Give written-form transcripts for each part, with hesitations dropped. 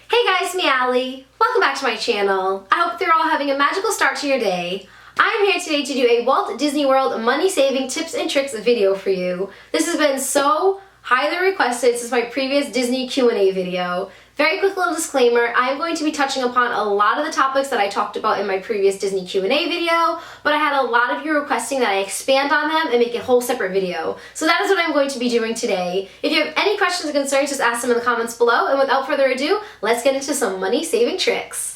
Hey guys, me Allie. Welcome back to my channel. I hope you're all having a magical start to your day. I'm here today to do a Walt Disney World money saving tips and tricks video for you. This has been so highly requested since my previous Disney Q&A video. Very quick little disclaimer, I'm going to be touching upon a lot of the topics that I talked about in my previous Disney Q&A video, but I had a lot of you requesting that I expand on them and make a whole separate video. So that is what I'm going to be doing today. If you have any questions or concerns, just ask them in the comments below, and without further ado, let's get into some money saving tricks.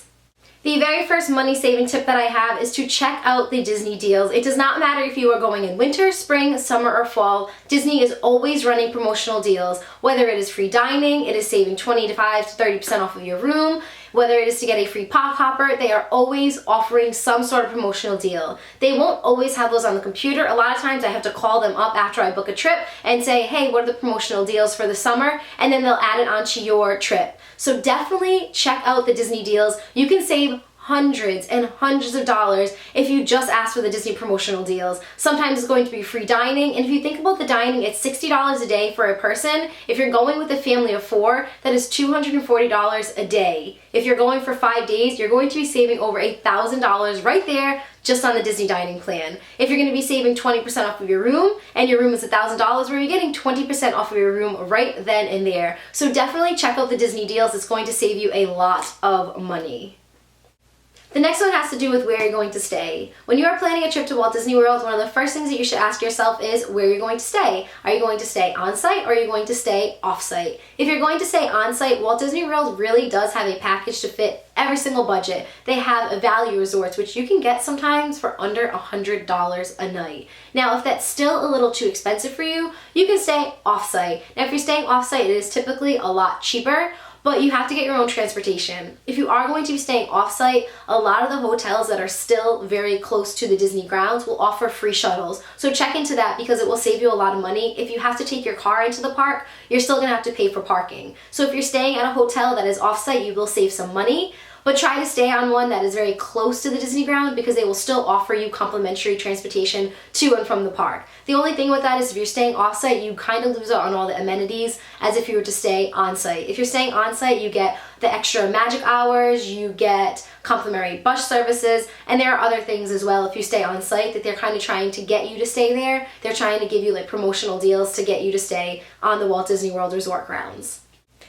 The very first money saving tip that I have is to check out the Disney deals. It does not matter if you are going in winter, spring, summer, or fall. Disney is always running promotional deals. Whether it is free dining, it is saving 25 to 30% off of your room, whether it is to get a free pop hopper, they are always offering some sort of promotional deal. They won't always have those on the computer. A lot of times I have to call them up after I book a trip and say, hey, what are the promotional deals for the summer? And then they'll add it onto your trip. So definitely check out the Disney deals. You can save hundreds and hundreds of dollars if you just ask for the Disney promotional deals. Sometimes it's going to be free dining, and if you think about the dining, it's $60 a day for a person. If you're going with a family of 4, that is $240 a day. If you're going for 5 days, you're going to be saving over $1,000 right there just on the Disney dining plan. If you're going to be saving 20% off of your room, and your room is $1,000, where you're getting 20% off of your room right then and there. So definitely check out the Disney deals. It's going to save you a lot of money. The next one has to do with where you're going to stay. When you are planning a trip to Walt Disney World, one of the first things that you should ask yourself is where you're going to stay. Are you going to stay on-site or are you going to stay off-site? If you're going to stay on-site, Walt Disney World really does have a package to fit every single budget. They have a value resorts, which you can get sometimes for under $100 a night. Now, if that's still a little too expensive for you, you can stay off-site. Now, if you're staying off-site, it is typically a lot cheaper, but you have to get your own transportation. If you are going to be staying off-site, a lot of the hotels that are still very close to the Disney grounds will offer free shuttles. So check into that because it will save you a lot of money. If you have to take your car into the park, you're still gonna have to pay for parking. So if you're staying at a hotel that is off-site, you will save some money, but try to stay on one that is very close to the Disney ground because they will still offer you complimentary transportation to and from the park. The only thing with that is if you're staying off-site, you kind of lose out on all the amenities as if you were to stay on-site. If you're staying on-site, you get the extra magic hours, you get complimentary bus services, and there are other things as well if you stay on-site that they're kind of trying to get you to stay there. They're trying to give you like promotional deals to get you to stay on the Walt Disney World Resort grounds.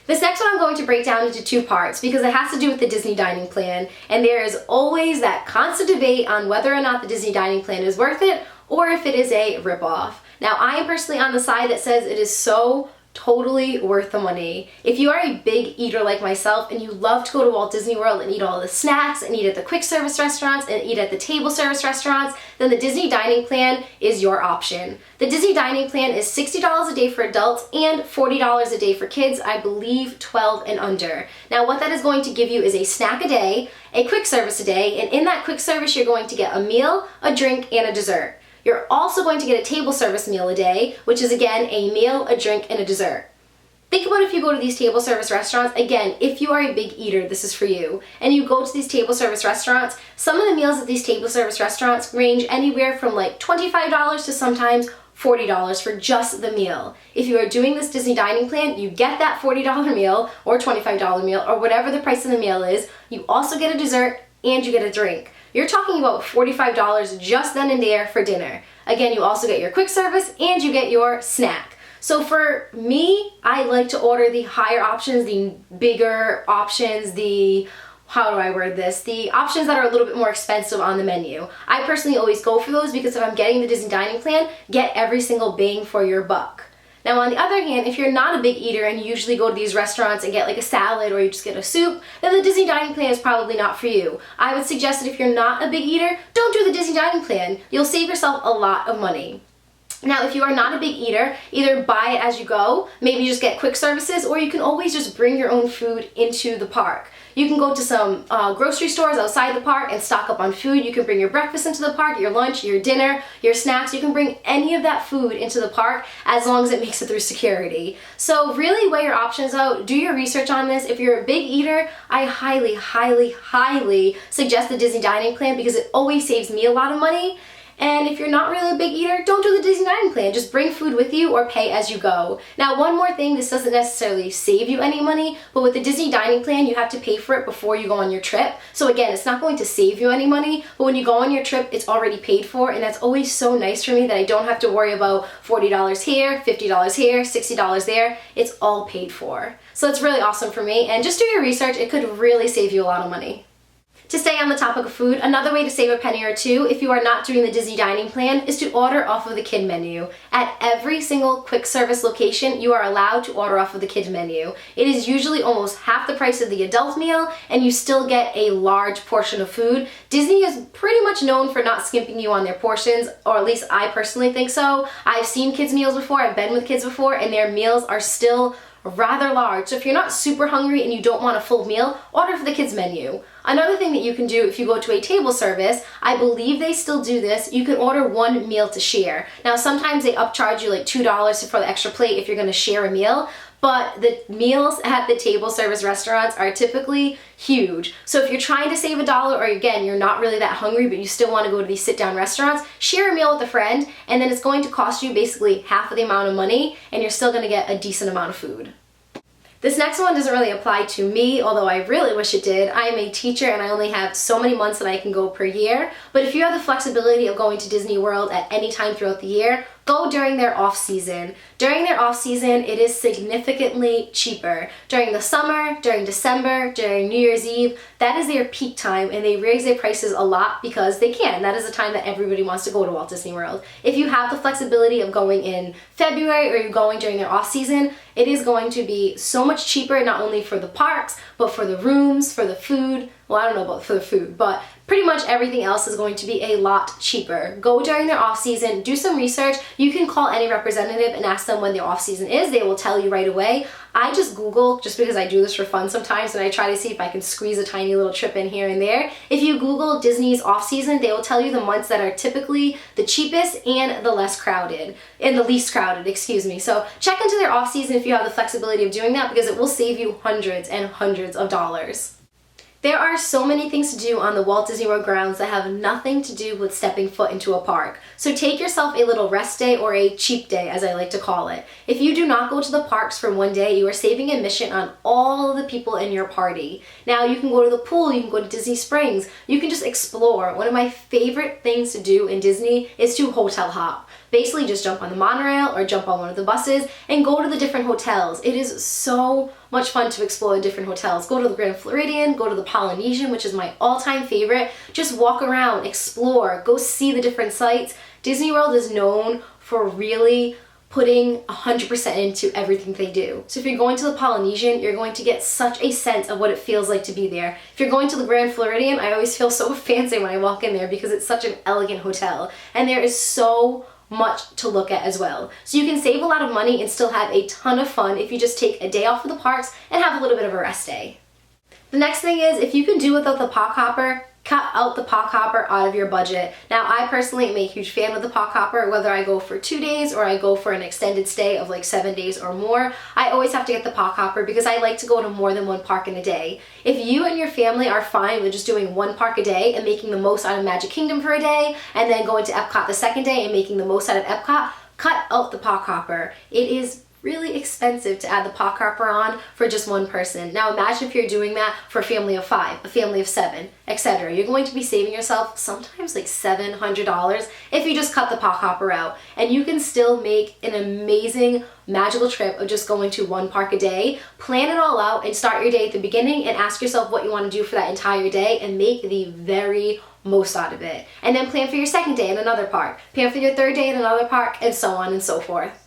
This next one I'm going to break down into 2 parts because it has to do with the Disney dining plan, and there is always that constant debate on whether or not the Disney dining plan is worth it or if it is a ripoff. Now, I am personally on the side that says it is so totally worth the money. If you are a big eater like myself and you love to go to Walt Disney World and eat all the snacks and eat at the quick service restaurants and eat at the table service restaurants, then the Disney dining plan is your option. The Disney dining plan is $60 a day for adults and $40 a day for kids, I believe 12 and under. Now what that is going to give you is a snack a day, a quick service a day, and in that quick service you're going to get a meal, a drink, and a dessert. You're also going to get a table service meal a day, which is again a meal, a drink, and a dessert. Think about if you go to these table service restaurants, again, if you are a big eater, this is for you, and you go to these table service restaurants, some of the meals at these table service restaurants range anywhere from like $25 to sometimes $40 for just the meal. If you are doing this Disney dining plan, you get that $40 meal or $25 meal or whatever the price of the meal is. You also get a dessert and you get a drink. You're talking about $45 just then and there for dinner. Again, you also get your quick service and you get your snack. So for me, I like to order the higher options, the bigger options, the options that are a little bit more expensive on the menu. I personally always go for those because if I'm getting the Disney dining plan, get every single bang for your buck. Now on the other hand, if you're not a big eater and you usually go to these restaurants and get like a salad or you just get a soup, then the Disney dining plan is probably not for you. I would suggest that if you're not a big eater, don't do the Disney dining plan. You'll save yourself a lot of money. Now, if you are not a big eater, either buy it as you go, maybe just get quick services, or you can always just bring your own food into the park. You can go to some grocery stores outside the park and stock up on food. You can bring your breakfast into the park, your lunch, your dinner, your snacks. You can bring any of that food into the park as long as it makes it through security. So really weigh your options out. Do your research on this. If you're a big eater, I highly, highly, highly suggest the Disney dining plan because it always saves me a lot of money. And if you're not really a big eater, don't do the Disney dining plan. Just bring food with you or pay as you go. Now, one more thing, this doesn't necessarily save you any money, but with the Disney dining plan, you have to pay for it before you go on your trip. So again, it's not going to save you any money, but when you go on your trip, it's already paid for, and that's always so nice for me that I don't have to worry about $40 here, $50 here, $60 there. It's all paid for. So it's really awesome for me, and just do your research. It could really save you a lot of money. To stay on the topic of food, another way to save a penny or two if you are not doing the Disney dining plan is to order off of the kid menu. At every single quick service location, you are allowed to order off of the kid menu. It is usually almost half the price of the adult meal, and you still get a large portion of food. Disney is pretty much known for not skimping you on their portions, or at least I personally think so. I've seen kids' meals before, I've been with kids before, and their meals are still rather large. So if you're not super hungry and you don't want a full meal, order for the kids menu. Another thing that you can do if you go to a table service, I believe they still do this, you can order one meal to share. Now sometimes they upcharge you like $2 for the extra plate if you're going to share a meal, but the meals at the table service restaurants are typically huge. So if you're trying to save $1, or again, you're not really that hungry, but you still want to go to these sit-down restaurants, share a meal with a friend, and then it's going to cost you basically half of the amount of money, and you're still going to get a decent amount of food. This next one doesn't really apply to me, although I really wish it did. I am a teacher and I only have so many months that I can go per year, but if you have the flexibility of going to Disney World at any time throughout the year, go during their off season. During their off season, it is significantly cheaper. During the summer, during December, during New Year's Eve, that is their peak time, and they raise their prices a lot because they can. That is the time that everybody wants to go to Walt Disney World. If you have the flexibility of going in February or you're going during their off season, it is going to be so much cheaper, not only for the parks, but for the rooms, for the food. Well, I don't know about for the food, but pretty much everything else is going to be a lot cheaper. Go during their off season, do some research. You can call any representative and ask them when their off season is. They will tell you right away. I just Google, just because I do this for fun sometimes, and I try to see if I can squeeze a tiny little trip in here and there. If you Google Disney's off season, they will tell you the months that are typically the cheapest and the least crowded, excuse me. So check into their off season if you have the flexibility of doing that, because it will save you hundreds and hundreds of dollars. There are so many things to do on the Walt Disney World grounds that have nothing to do with stepping foot into a park. So take yourself a little rest day, or a cheap day as I like to call it. If you do not go to the parks for one day, you are saving admission on all the people in your party. Now you can go to the pool, you can go to Disney Springs, you can just explore. One of my favorite things to do in Disney is to hotel hop. Basically just jump on the monorail or jump on one of the buses and go to the different hotels. It is so much fun to explore the different hotels. Go to the Grand Floridian, go to the Polynesian, which is my all-time favorite. Just walk around, explore, go see the different sites. Disney World is known for really putting 100% into everything they do. So if you're going to the Polynesian, you're going to get such a sense of what it feels like to be there. If you're going to the Grand Floridian, I always feel so fancy when I walk in there because it's such an elegant hotel. And there is so much to look at as well. So you can save a lot of money and still have a ton of fun if you just take a day off of the parks and have a little bit of a rest day. The next thing is, if you can do without the park hopper, cut out the park hopper out of your budget. Now, I personally am a huge fan of the park hopper, whether I go for 2 days or I go for an extended stay of like 7 days or more. I always have to get the park hopper because I like to go to more than one park in a day. If you and your family are fine with just doing one park a day and making the most out of Magic Kingdom for a day, and then going to Epcot the second day and making the most out of Epcot, cut out the park hopper. It is really expensive to add the park hopper on for just one person. Now imagine if you're doing that for a family of 5, a family of 7, etc. You're going to be saving yourself sometimes like $700 if you just cut the park hopper out. And you can still make an amazing magical trip of just going to one park a day. Plan it all out and start your day at the beginning and ask yourself what you want to do for that entire day and make the very most out of it. And then plan for your second day in another park, plan for your third day in another park, and so on and so forth.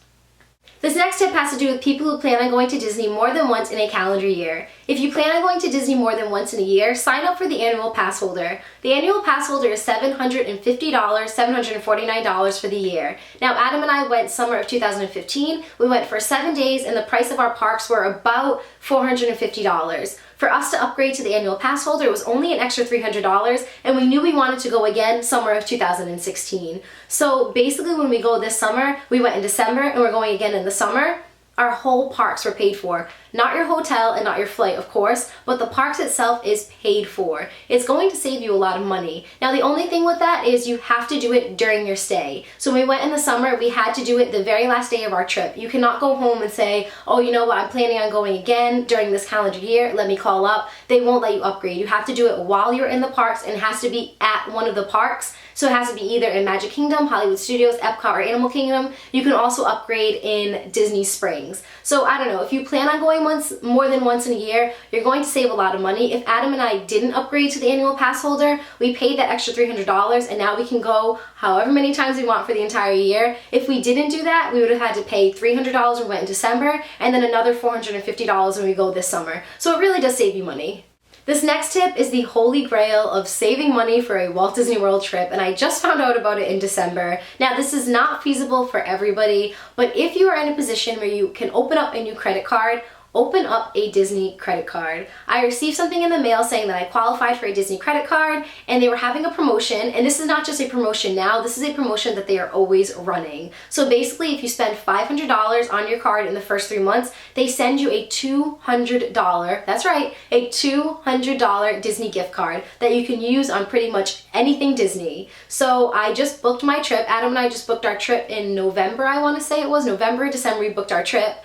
This next tip has to do with people who plan on going to Disney more than once in a calendar year. If you plan on going to Disney more than once in a year, sign up for the annual pass holder. The annual pass holder is $750, $749 for the year. Now, Adam and I went summer of 2015. We went for 7 days and the price of our parks were about $450. For us to upgrade to the annual pass holder, it was only an extra $300, and we knew we wanted to go again summer of 2016. So basically when we go this summer, we went in December and we're going again in the summer. our whole parks were paid for. Not your hotel and not your flight, of course, but the parks itself is paid for. It's going to save you a lot of money. Now, the only thing with that is you have to do it during your stay. So when we went in the summer, we had to do it the very last day of our trip. You cannot go home and say, oh, you know what, I'm planning on going again during this calendar year, let me call up. They won't let you upgrade. You have to do it while you're in the parks, and it has to be at one of the parks. So it has to be either in Magic Kingdom, Hollywood Studios, Epcot, or Animal Kingdom. You can also upgrade in Disney Springs. So I don't know, if you plan on going more than once in a year, you're going to save a lot of money. If Adam and I didn't upgrade to the annual pass holder, we paid that extra $300, and now we can go however many times we want for the entire year. If we didn't do that, we would have had to pay $300 when we went in December, and then another $450 when we go this summer. So it really does save you money. This next tip is the holy grail of saving money for a Walt Disney World trip, and I just found out about it in December. Now, this is not feasible for everybody, but if you are in a position where you can open up a new credit card, open up a Disney credit card. I received something in the mail saying that I qualified for a Disney credit card, and they were having a promotion, and this is not just a promotion now, this is a promotion that they are always running. So basically, if you spend $500 on your card in the first 3 months, they send you a $200, that's right, a $200 Disney gift card that you can use on pretty much anything Disney. So I just booked my trip. Adam and I just booked our trip in November, I want to say it was. November, December, we booked our trip.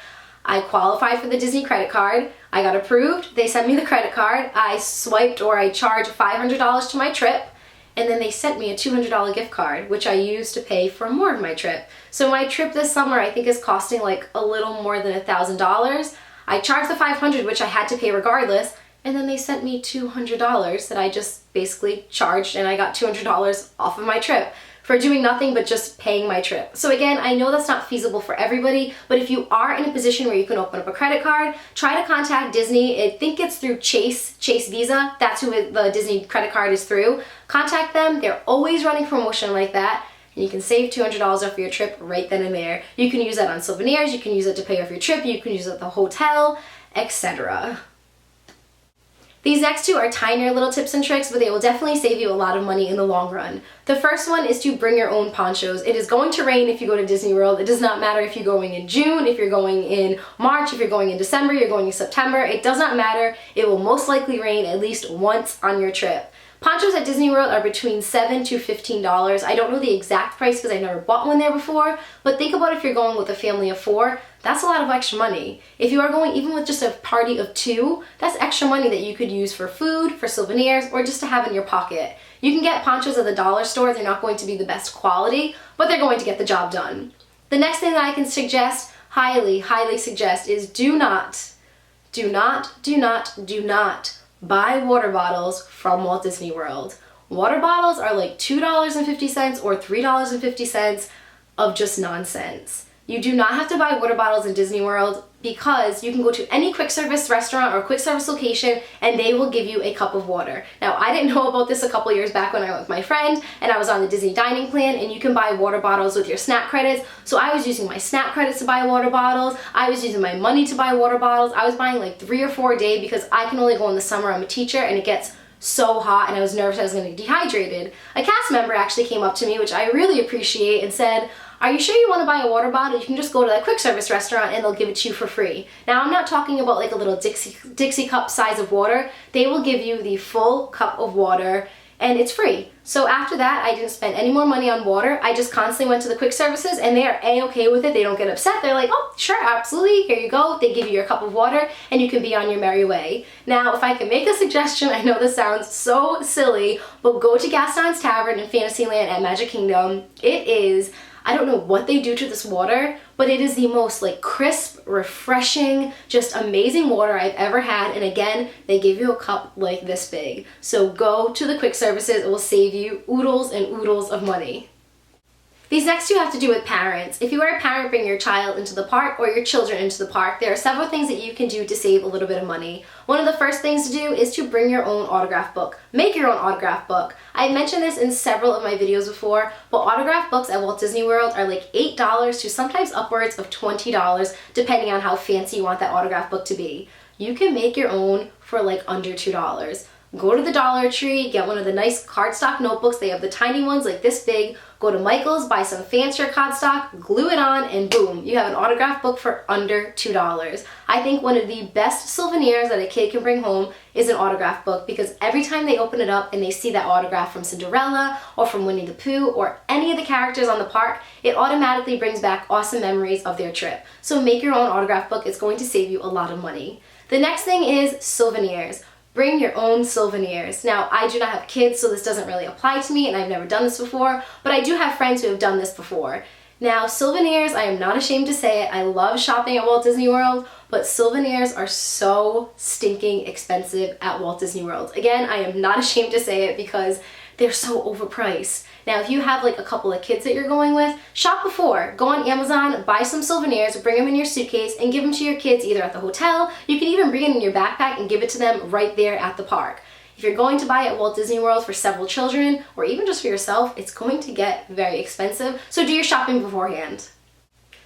I qualified for the Disney credit card. I got approved. They sent me the credit card. I swiped, or I charged $500 to my trip, and then they sent me a $200 gift card, which I used to pay for more of my trip. So my trip this summer, I think, is costing like a little more than $1,000. I charged the $500, which I had to pay regardless, and then they sent me $200 that I just basically charged, and I got $200 off of my trip for doing nothing but just paying my trip. So again, I know that's not feasible for everybody, but if you are in a position where you can open up a credit card, try to contact Disney. I think it's through Chase Visa. That's who the Disney credit card is through. Contact them. They're always running promotion like that, and you can save $200 off your trip right then and there. You can use that on souvenirs, you can use it to pay off your trip, you can use it at the hotel, etc. These next two are tinier little tips and tricks, but they will definitely save you a lot of money in the long run. The first one is to bring your own ponchos. It is going to rain if you go to Disney World. It does not matter if you're going in June, if you're going in March, if you're going in December, you're going in September. It does not matter. It will most likely rain at least once on your trip. Ponchos at Disney World are between $7 to $15. I don't know the exact price because I've never bought one there before, but think about if you're going with a family of 4, that's a lot of extra money. If you are going even with just a party of 2, that's extra money that you could use for food, for souvenirs, or just to have in your pocket. You can get ponchos at the dollar store. They're not going to be the best quality, but they're going to get the job done. The next thing that I can suggest, highly suggest, is do not buy water bottles from Walt Disney World. Water bottles are like $2.50 or $3.50 of just nonsense. You do not have to buy water bottles in Disney World because you can go to any quick service restaurant or quick service location and they will give you a cup of water. Now, I didn't know about this a couple years back when I went with my friend and I was on the Disney dining plan, and you can buy water bottles with your SNAP credits. So I was using my SNAP credits to buy water bottles. I was using my money to buy water bottles. I was buying like 3 or 4 a day because I can only go in the summer. I'm a teacher and it gets so hot and I was nervous I was going to get dehydrated. A cast member actually came up to me, which I really appreciate, and said, "Are you sure you want to buy a water bottle? You can just go to that quick service restaurant and they'll give it to you for free." Now, I'm not talking about like a little Dixie cup size of water. They will give you the full cup of water and it's free. So after that, I didn't spend any more money on water. I just constantly went to the quick services and they are A-okay with it. They don't get upset. They're like, "Oh, sure, absolutely, here you go." They give you your cup of water and you can be on your merry way. Now, if I can make a suggestion, I know this sounds so silly, but go to Gaston's Tavern in Fantasyland at Magic Kingdom. It is, I don't know what they do to this water, but it is the most like crisp, refreshing, just amazing water I've ever had. And again, they give you a cup like this big. So go to the quick services. It will save you oodles and oodles of money. These next two have to do with parents. If you are a parent bringing your child into the park or your children into the park, there are several things that you can do to save a little bit of money. One of the first things to do is to bring your own autograph book. Make your own autograph book. I mentioned this in several of my videos before, but autograph books at Walt Disney World are like $8 to sometimes upwards of $20, depending on how fancy you want that autograph book to be. You can make your own for like under $2. go to the Dollar Tree, get one of the nice cardstock notebooks. They have the tiny ones like this big. Go to Michael's, buy some fancier cardstock, glue it on, and boom, you have an autograph book for under $2. I think one of the best souvenirs that a kid can bring home is an autograph book, because every time they open it up and they see that autograph from Cinderella or from Winnie the Pooh or any of the characters on the park, it automatically brings back awesome memories of their trip. So make your own autograph book. It's going to save you a lot of money. The next thing is souvenirs. Bring your own souvenirs. Now, I do not have kids, so this doesn't really apply to me, and I've never done this before, but I do have friends who have done this before. Now, souvenirs, I am not ashamed to say it, I love shopping at Walt Disney World, but souvenirs are so stinking expensive at Walt Disney World. Again, I am not ashamed to say it because they're so overpriced. Now, if you have like a couple of kids that you're going with, shop before. Go on Amazon, buy some souvenirs, bring them in your suitcase, and give them to your kids either at the hotel. You can even bring it in your backpack and give it to them right there at the park. If you're going to buy at Walt Disney World for several children, or even just for yourself, it's going to get very expensive, so do your shopping beforehand.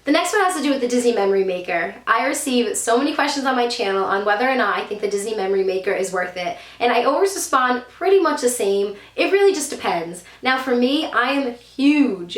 The next one has to do with the Disney Memory Maker. I receive so many questions on my channel on whether or not I think the Disney Memory Maker is worth it, and I always respond pretty much the same. It really just depends. Now for me, I am huge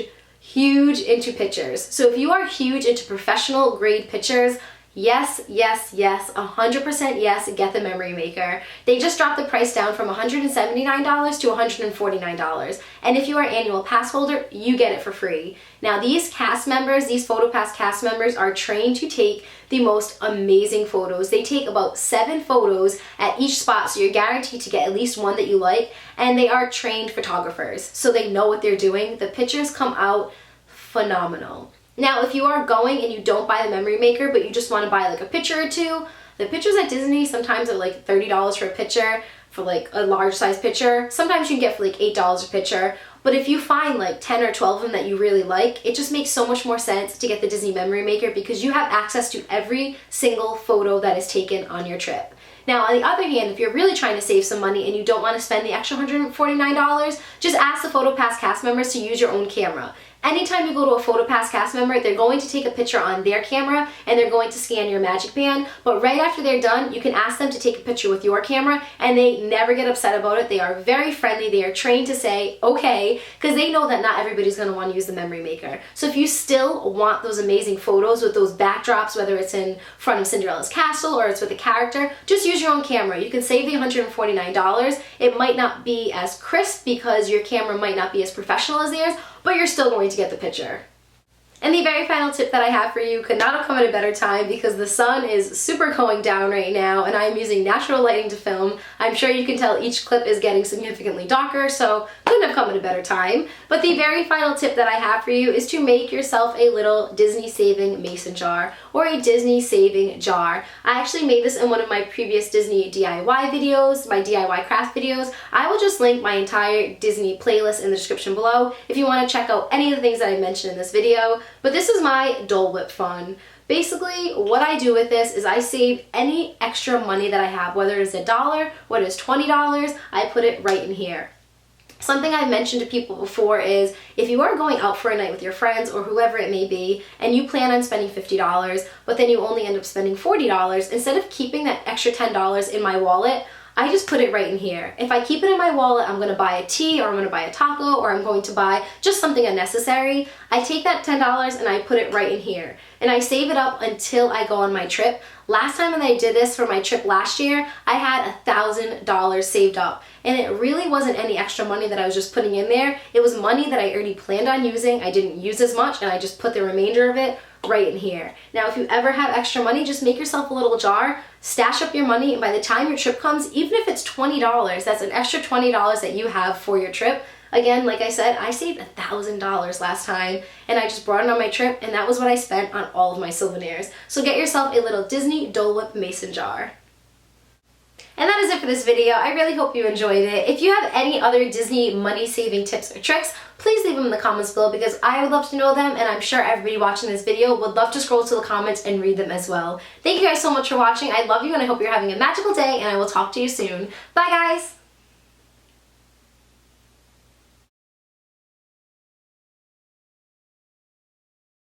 into pictures. So if you are huge into professional grade pictures, yes, 100% yes, get the Memory Maker. They just dropped the price down from $179 to $149. And if you are an annual pass holder, you get it for free. Now these cast members, these PhotoPass cast members are trained to take the most amazing photos. They take about 7 photos at each spot, so you're guaranteed to get at least one that you like, and they are trained photographers, so they know what they're doing. The pictures come out phenomenal. Now, if you are going and you don't buy the Memory Maker, but you just want to buy like a picture or two, the pictures at Disney sometimes are like $30 for a picture, for like a large size picture. Sometimes you can get for like $8 a picture. But if you find like 10 or 12 of them that you really like, it just makes so much more sense to get the Disney Memory Maker, because you have access to every single photo that is taken on your trip. Now, on the other hand, if you're really trying to save some money and you don't want to spend the extra $149, just ask the PhotoPass cast members to use your own camera. Anytime you go to a PhotoPass cast member, they're going to take a picture on their camera and they're going to scan your Magic Band, but right after they're done, you can ask them to take a picture with your camera, and they never get upset about it. They are very friendly. They are trained to say, okay, because they know that not everybody's going to want to use the Memory Maker. So if you still want those amazing photos with those backdrops, whether it's in front of Cinderella's castle or it's with a character, just use your own camera. You can save the $149. It might not be as crisp because your camera might not be as professional as theirs, but you're still going to get the picture. And the very final tip that I have for you could not have come at a better time, because the sun is super going down right now and I'm using natural lighting to film. I'm sure you can tell each clip is getting significantly darker, so couldn't have come at a better time. But the very final tip that I have for you is to make yourself a little Disney saving mason jar, or a Disney saving jar. I actually made this in one of my previous Disney DIY videos, my DIY craft videos. I will just link my entire Disney playlist in the description below if you want to check out any of the things that I mentioned in this video. But this is my Dole Whip fund. Basically, what I do with this is I save any extra money that I have, whether it's $1, whether it's $20, I put it right in here. Something I've mentioned to people before is, if you are going out for a night with your friends or whoever it may be, and you plan on spending $50, but then you only end up spending $40, instead of keeping that extra $10 in my wallet, I just put it right in here. If I keep it in my wallet, I'm gonna buy a tea, or I'm gonna buy a taco, or I'm going to buy just something unnecessary. I take that $10 and I put it right in here. And I save it up until I go on my trip. Last time when I did this for my trip last year, I had $1,000 saved up. And it really wasn't any extra money that I was just putting in there. It was money that I already planned on using. I didn't use as much, and I just put the remainder of it right in here. Now, if you ever have extra money, just make yourself a little jar, stash up your money, and by the time your trip comes, even if it's $20, that's an extra $20 that you have for your trip. Again, like I said, I saved $1,000 last time, and I just brought it on my trip, and that was what I spent on all of my souvenirs. So get yourself a little Disney Dole Whip mason jar. And that is it for this video. I really hope you enjoyed it. If you have any other Disney money-saving tips or tricks, please leave them in the comments below, because I would love to know them, and I'm sure everybody watching this video would love to scroll to the comments and read them as well. Thank you guys so much for watching. I love you, and I hope you're having a magical day, and I will talk to you soon. Bye, guys!